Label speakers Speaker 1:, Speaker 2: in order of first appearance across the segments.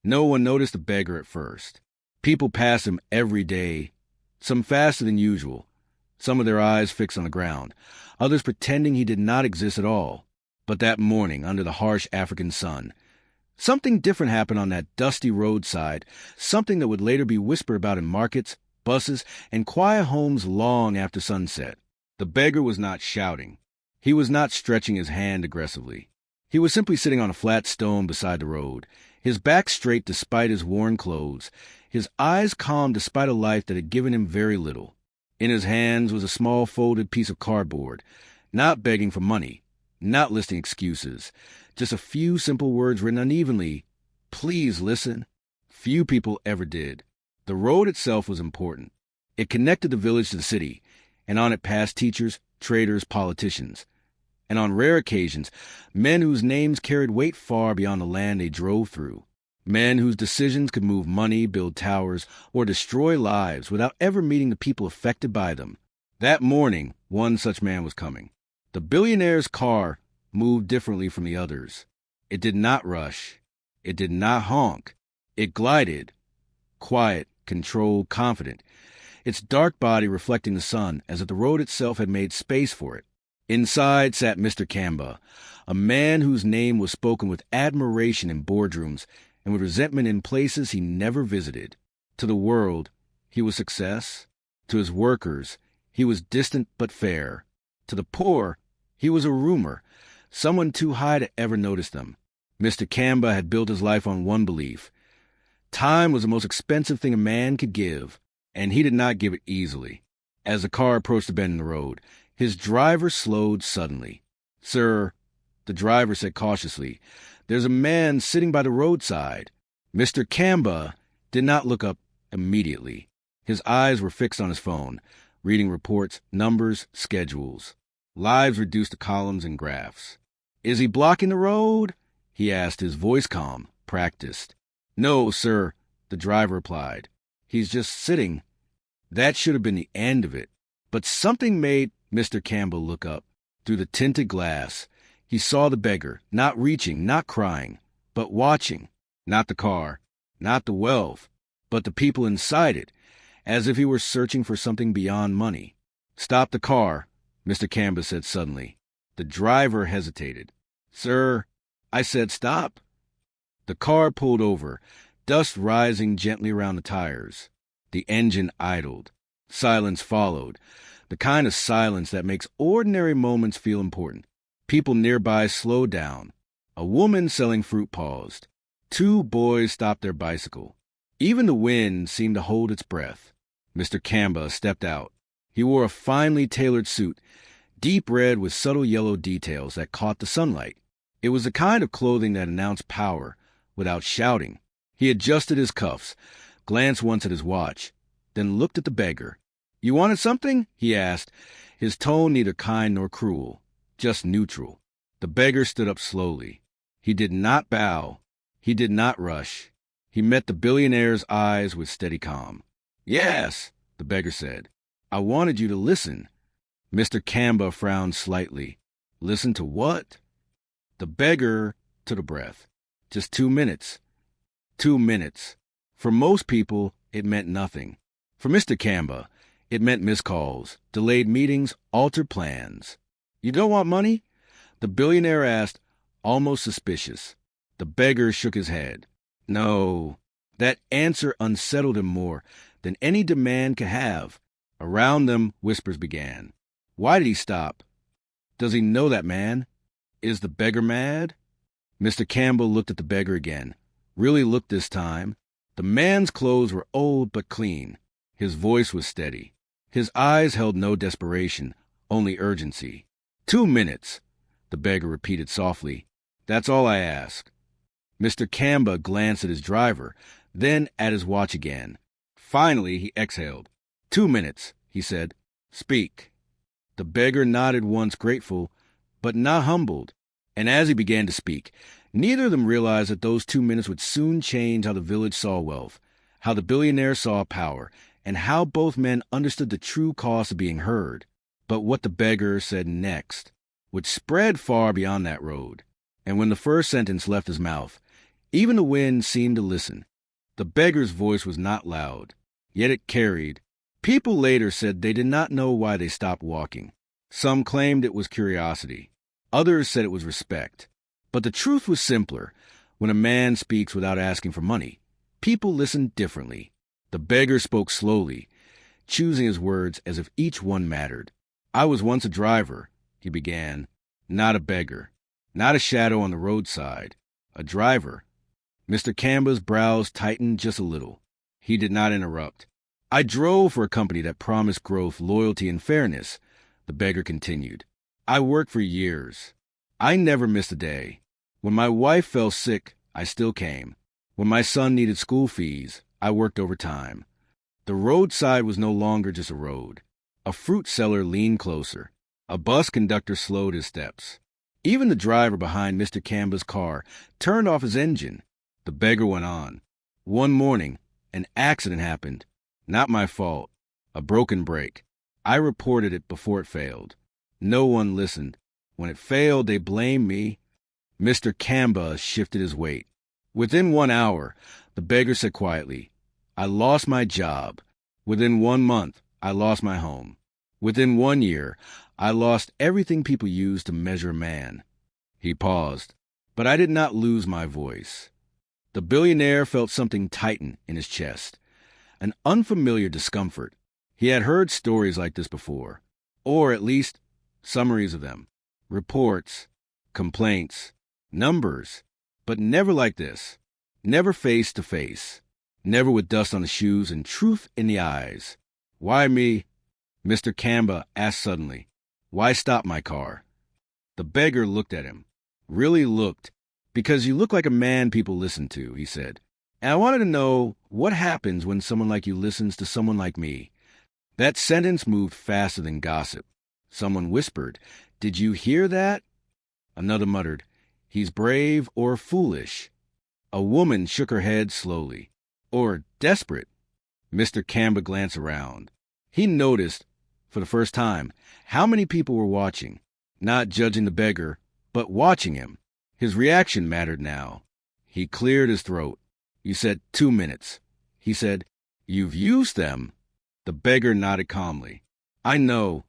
Speaker 1: No one noticed the beggar at first. People passed him every day, some faster than usual, some with their eyes fixed on the ground, others pretending he did not exist at all. But that morning, under the harsh African sun, something different happened on that dusty roadside, something that would later be whispered about in markets, buses, and quiet homes long after sunset. The beggar was not shouting. He was not stretching his hand aggressively. He was simply sitting on a flat stone beside the road, his back straight despite his worn clothes, his eyes calm despite a life that had given him very little. In his hands was a small folded piece of cardboard, not begging for money, not listing excuses, just a few simple words written unevenly. Please listen. Few people ever did. The road itself was important. It connected the village to the city, and on it passed teachers, traders, politicians. And on rare occasions, men whose names carried weight far beyond the land they drove through. Men whose decisions could move money, build towers, or destroy lives without ever meeting the people affected by them. That morning, one such man was coming. The billionaire's car moved differently from the others. It did not rush. It did not honk. It glided. Quiet, controlled, confident. Its dark body reflecting the sun as if the road itself had made space for it. Inside sat Mr. Kamba, a man whose name was spoken with admiration in boardrooms and with resentment in places he never visited. To the world, he was success. To his workers, he was distant but fair. To the poor, he was a rumor, someone too high to ever notice them. Mr. Kamba had built his life on one belief. Time was the most expensive thing a man could give, and he did not give it easily. As the car approached the bend in the road, his driver slowed suddenly. "Sir," the driver said cautiously, "there's a man sitting by the roadside." Mr. Kamba did not look up immediately. His eyes were fixed on his phone, reading reports, numbers, schedules. Lives reduced to columns and graphs. "Is he blocking the road?" he asked, his voice calm, practiced. "No, sir," the driver replied. "He's just sitting." That should have been the end of it. But something made Mr. Campbell look up. Through the tinted glass, he saw the beggar, not reaching, not crying, but watching. Not the car, not the wealth, but the people inside it, as if he were searching for something beyond money. "Stop the car," Mr. Campbell said suddenly. The driver hesitated. "Sir," I said, "stop." The car pulled over, dust rising gently around the tires. The engine idled. Silence followed, the kind of silence that makes ordinary moments feel important. People nearby slowed down. A woman selling fruit paused. 2 boys stopped their bicycle. Even the wind seemed to hold its breath. Mr. Kamba stepped out. He wore a finely tailored suit, deep red with subtle yellow details that caught the sunlight. It was the kind of clothing that announced power without shouting. He adjusted his cuffs, glanced once at his watch, then looked at the beggar. "You wanted something?" he asked, his tone neither kind nor cruel, just neutral. The beggar stood up slowly. He did not bow. He did not rush. He met the billionaire's eyes with steady calm. "Yes," the beggar said. "I wanted you to listen." Mr. Kamba frowned slightly. "Listen to what?" The beggar took a breath. "Just 2 minutes." 2 minutes. For most people, it meant nothing. For Mr. Kamba, it meant missed calls, delayed meetings, altered plans. "You don't want money?" the billionaire asked, almost suspicious. The beggar shook his head. "No." That answer unsettled him more than any demand could have. Around them, whispers began. Why did he stop? Does he know that man? Is the beggar mad? Mr. Campbell looked at the beggar again. Really looked this time. The man's clothes were old but clean. His voice was steady. His eyes held no desperation, only urgency. 2 minutes, the beggar repeated softly. That's all I ask. Mr. Kamba glanced at his driver, then at his watch again. Finally, he exhaled. 2 minutes, he said. Speak. The beggar nodded once grateful, but not humbled. And as he began to speak, neither of them realized that those 2 minutes would soon change how the village saw wealth, how the billionaire saw power, and how both men understood the true cost of being heard. But what the beggar said next would spread far beyond that road. And when the first sentence left his mouth, Even the wind seemed to listen. The beggar's voice was not loud, yet it carried. People later said they did not know why they stopped walking. Some claimed it was curiosity. Others said it was respect. But the truth was simpler. When a man speaks without asking for money, people listen differently. The beggar spoke slowly, choosing his words as if each one mattered. "I was once a driver," he began, "not a beggar, not a shadow on the roadside, a driver." Mr. Camba's brows tightened just a little. He did not interrupt. "I drove for a company that promised growth, loyalty, and fairness," the beggar continued. "I worked for years. I never missed a day. When my wife fell sick, I still came. When my son needed school fees, I worked overtime." The roadside was no longer just a road. A fruit seller leaned closer. A bus conductor slowed his steps. Even the driver behind Mr. Camba's car turned off his engine. The beggar went on. "One morning, an accident happened. Not my fault. A broken brake. I reported it before it failed. No one listened. When it failed, they blamed me." Mr. Camba shifted his weight. "Within 1 hour," the beggar said quietly, "I lost my job. Within 1 month, I lost my home. Within 1 year, I lost everything people use to measure a man." He paused. "But I did not lose my voice." The billionaire felt something tighten in his chest, an unfamiliar discomfort. He had heard stories like this before, or at least summaries of them, reports, complaints, numbers, but never like this, never face to face, never with dust on the shoes and truth in the eyes. "Why me?" Mr. Camba asked suddenly. "Why stop my car?" The beggar looked at him, really looked. "Because you look like a man people listen to," he said. "And I wanted to know what happens when someone like you listens to someone like me." That sentence moved faster than gossip. Someone whispered, "Did you hear that?" Another muttered, "He's brave or foolish." A woman shook her head slowly. "Or desperate." Mr. Camba glanced around. He noticed, for the first time, how many people were watching, not judging the beggar, but watching him. His reaction mattered now. He cleared his throat. "You said 2 minutes." He said, "You've used them." The beggar nodded calmly. "I know."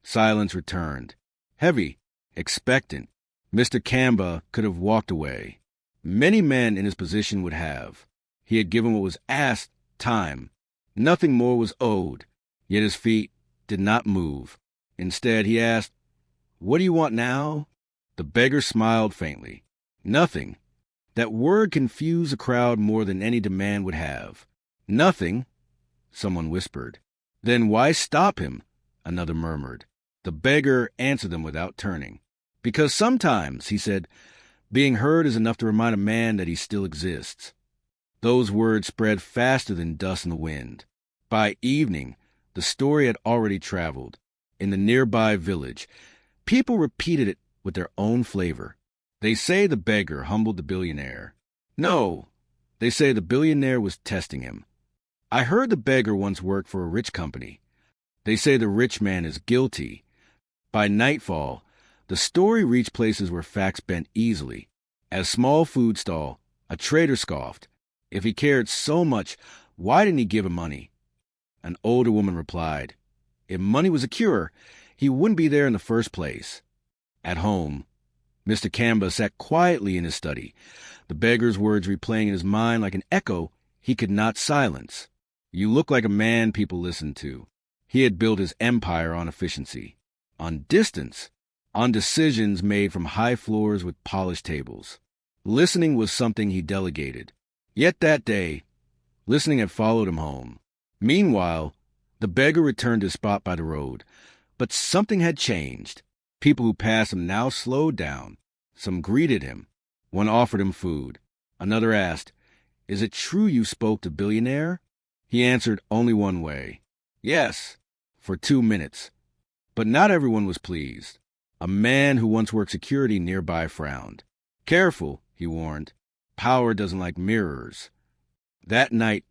Speaker 1: Silence returned. Heavy, expectant. Mr. Camba could have walked away. Many men in his position would have. He had given what was asked, time. Nothing more was owed. Yet his feet did not move. Instead, he asked, "What do you want now?" The beggar smiled faintly. "Nothing." That word confused the crowd more than any demand would have. "Nothing," someone whispered. "Then why stop him?" another murmured. The beggar answered them without turning. "Because sometimes," he said, "being heard is enough to remind a man that he still exists." Those words spread faster than dust in the wind. By evening, the story had already traveled. In the nearby village, people repeated it with their own flavor. They say the beggar humbled the billionaire. No, they say the billionaire was testing him. I heard the beggar once worked for a rich company. They say the rich man is guilty. By nightfall, the story reached places where facts bent easily. At a small food stall, a trader scoffed. If he cared so much, why didn't he give him money? An older woman replied, "If money was a cure, he wouldn't be there in the first place." At home, Mr. Camba sat quietly in his study, the beggar's words replaying in his mind like an echo he could not silence. "You look like a man people listen to." He had built his empire on efficiency, on distance, on decisions made from high floors with polished tables. Listening was something he delegated. Yet that day, listening had followed him home. Meanwhile, the beggar returned to his spot by the road. But something had changed. People who passed him now slowed down. Some greeted him. One offered him food. Another asked, "Is it true you spoke to Billionaire?" He answered only one way. "Yes," for 2 minutes. But not everyone was pleased. A man who once worked security nearby frowned. "Careful," he warned. "Power doesn't like mirrors." That night,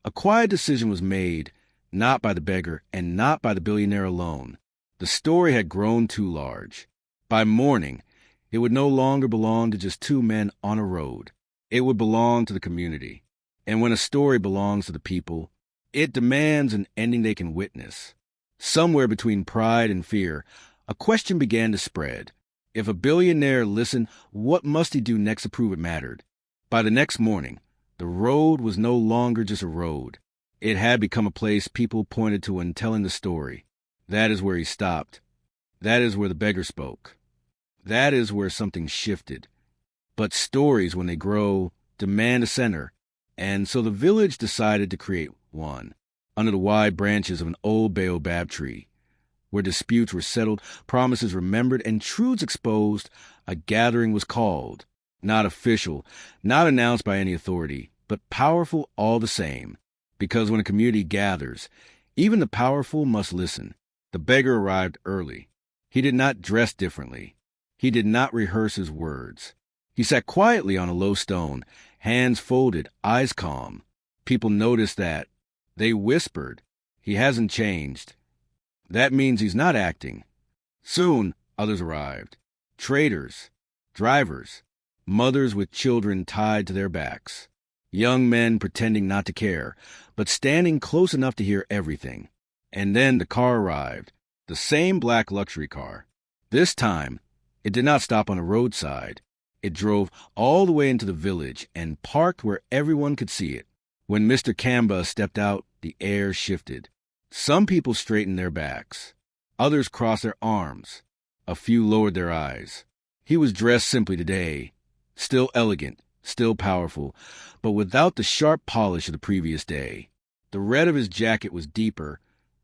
Speaker 1: a quiet decision was made, not by the beggar and not by the billionaire alone. The story had grown too large. By morning, it would no longer belong to just 2 men on a road. It would belong to the community. And when a story belongs to the people, it demands an ending they can witness. Somewhere between pride and fear, a question began to spread. If a billionaire listened, what must he do next to prove it mattered? By the next morning, the road was no longer just a road. It had become a place people pointed to when telling the story. That is where he stopped. That is where the beggar spoke. That is where something shifted. But stories, when they grow, demand a center. And so the village decided to create one, under the wide branches of an old baobab tree. Where disputes were settled, promises remembered, and truths exposed, a gathering was called. Not official, not announced by any authority, but powerful all the same. Because when a community gathers, even the powerful must listen. The beggar arrived early. He did not dress differently. He did not rehearse his words. He sat quietly on a low stone, hands folded, eyes calm. People noticed that. They whispered, "He hasn't changed." That means he's not acting. Soon, others arrived. Traders, drivers, mothers with children tied to their backs. Young men pretending not to care, but standing close enough to hear everything. And then the car arrived, the same black luxury car. This time, it did not stop on a roadside. It drove all the way into the village and parked where everyone could see it. When Mr. Kamba stepped out, the air shifted. Some people straightened their backs. Others crossed their arms. A few lowered their eyes. He was dressed simply today, still elegant, still powerful, but without the sharp polish of the previous day. The red of his jacket was deeper,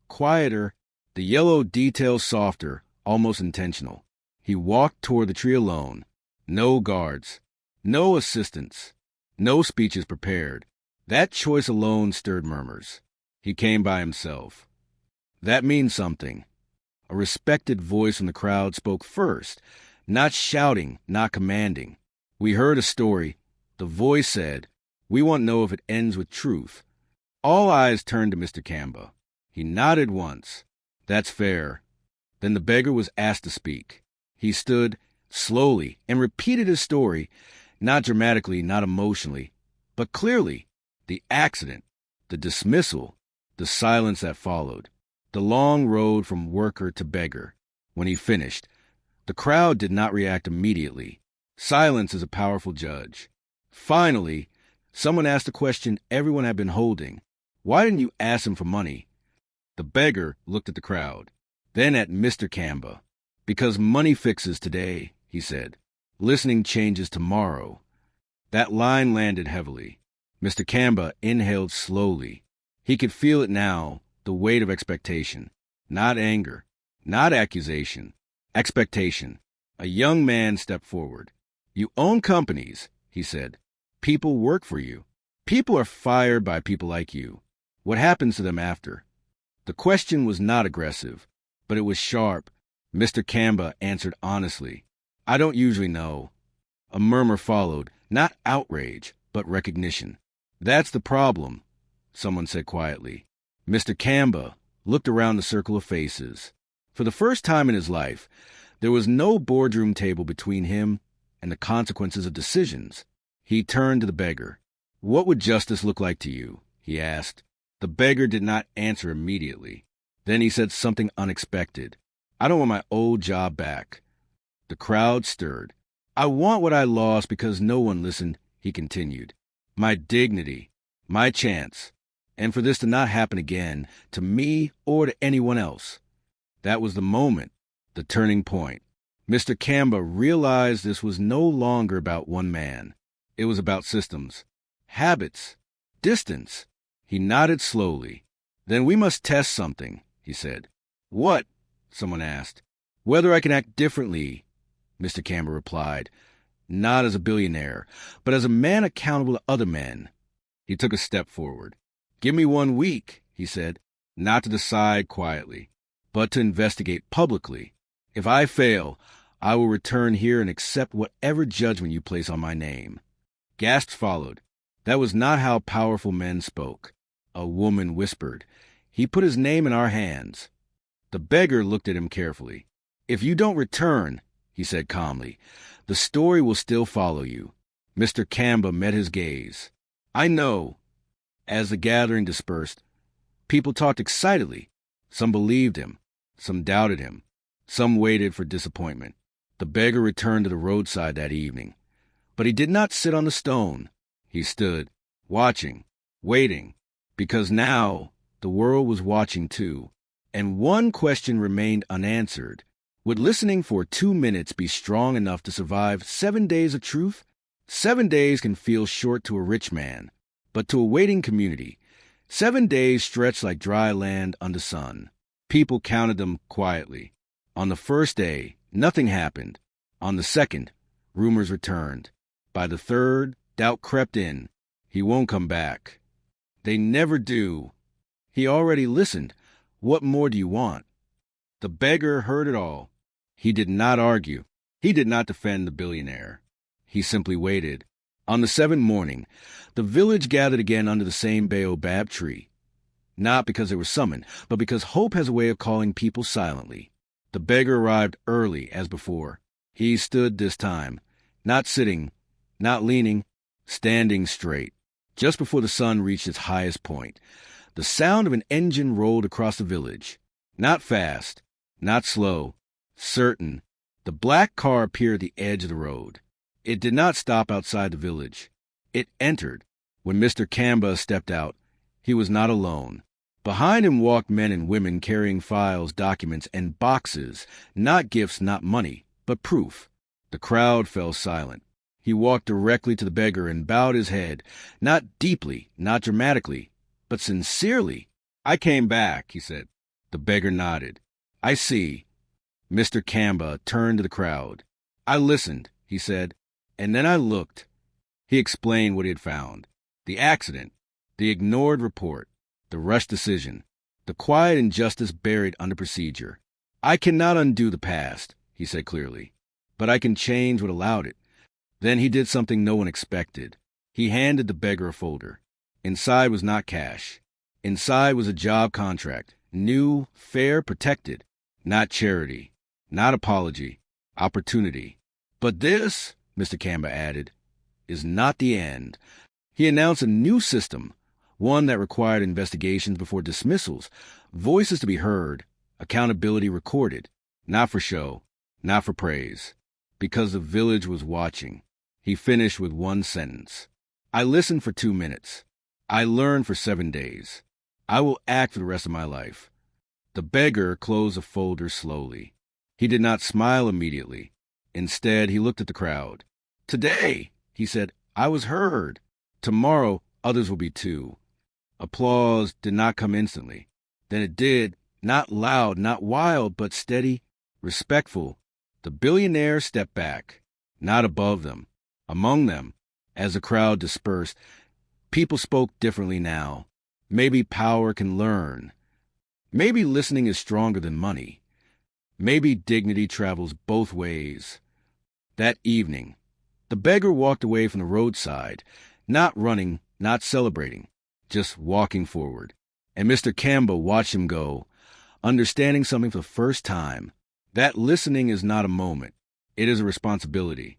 Speaker 1: quieter, the yellow detail softer, almost intentional. He walked toward the tree alone. No guards, no assistants, no speeches prepared. That choice alone stirred murmurs. He came by himself. That means something. A respected voice from the crowd spoke first, not shouting, not commanding. We heard a story. The voice said, "We want to know if it ends with truth." All eyes turned to Mr. Kamba. He nodded once. "That's fair." Then the beggar was asked to speak. He stood slowly and repeated his story, not dramatically, not emotionally, but clearly. The accident, the dismissal, the silence that followed, the long road from worker to beggar. When he finished, the crowd did not react immediately. Silence is a powerful judge. Finally, someone asked a question everyone had been holding. "Why didn't you ask him for money?" The beggar looked at the crowd, then at Mr. Kamba. "Because money fixes today," he said. "Listening changes tomorrow." That line landed heavily. Mr. Kamba inhaled slowly. He could feel it now, the weight of expectation. Not anger, not accusation, expectation. A young man stepped forward. "You own companies," he said. "People work for you. People are fired by people like you. What happens to them after?" The question was not aggressive, but it was sharp. Mr. Kamba answered honestly, "I don't usually know." A murmur followed, not outrage, but recognition. "That's the problem," someone said quietly. Mr. Kamba looked around the circle of faces. For the first time in his life, there was no boardroom table between him and the consequences of decisions. He turned to the beggar. "What would justice look like to you?" he asked. The beggar did not answer immediately. Then he said something unexpected. "I don't want my old job back." The crowd stirred. "I want what I lost because no one listened," he continued. "My dignity, my chance, and for this to not happen again, to me or to anyone else." That was the moment, the turning point. Mr. Kamba realized this was no longer about one man. It was about systems, habits, distance. He nodded slowly. "Then we must test something," he said. "What?" someone asked. "Whether I can act differently," Mr. Kamba replied. "Not as a billionaire, but as a man accountable to other men." He took a step forward. "Give me 1 week," he said, "not to decide quietly, but to investigate publicly. If I fail, I will return here and accept whatever judgment you place on my name." Gasps followed. That was not how powerful men spoke. A woman whispered, "He put his name in our hands." The beggar looked at him carefully. "If you don't return," he said calmly, "the story will still follow you. Mr. Kamba met his gaze. "I know." As the gathering dispersed, people talked excitedly. Some believed him, some doubted him, some waited for disappointment. The beggar returned to the roadside that evening. But he did not sit on the stone. He stood, watching, waiting, because now the world was watching too. And one question remained unanswered. Would listening for 2 minutes be strong enough to survive 7 days of truth? 7 days can feel short to a rich man, but to a waiting community, 7 days stretch like dry land under sun. People counted them quietly. On the first day, nothing happened. On the second, rumors returned. By the third, doubt crept in. He won't come back. They never do. He already listened. What more do you want? The beggar heard it all. He did not argue. He did not defend the billionaire. He simply waited. On the seventh morning, the village gathered again under the same baobab tree. Not because they were summoned, but because hope has a way of calling people silently. The beggar arrived early, as before. He stood this time, not sitting, not leaning, standing straight. Just before the sun reached its highest point, the sound of an engine rolled across the village. Not fast, not slow, certain. The black car appeared at the edge of the road. It did not stop outside the village. It entered. When Mr. Kamba stepped out, he was not alone. Behind him walked men and women carrying files, documents, and boxes, not gifts, not money, but proof. The crowd fell silent. He walked directly to the beggar and bowed his head, not deeply, not dramatically, but sincerely. "I came back," he said. The beggar nodded. "I see." Mr. Kamba turned to the crowd. "I listened," he said, "and then I looked." He explained what he had found. The accident, the ignored report, the rushed decision, the quiet injustice buried under procedure. "I cannot undo the past," he said clearly, "but I can change what allowed it." Then he did something no one expected. He handed the beggar a folder. Inside was not cash. Inside was a job contract, new, fair, protected. Not charity, not apology, opportunity. "But this," Mr. Kamba added, "is not the end." He announced a new system, one that required investigations before dismissals, voices to be heard, accountability recorded, not for show, not for praise, because the village was watching. He finished with one sentence. "I listened for 2 minutes. I learned for 7 days. I will act for the rest of my life." The beggar closed the folder slowly. He did not smile immediately. Instead, he looked at the crowd. "Today," he said, "I was heard. Tomorrow, others will be too." Applause did not come instantly. Then it did, not loud, not wild, but steady, respectful. The billionaire stepped back, not above them, among them. As the crowd dispersed, people spoke differently now. Maybe power can learn. Maybe listening is stronger than money. Maybe dignity travels both ways. That evening, the beggar walked away from the roadside, not running, not celebrating, just walking forward. And Mr. Kamba watched him go, understanding something for the first time. That listening is not a moment. It is a responsibility.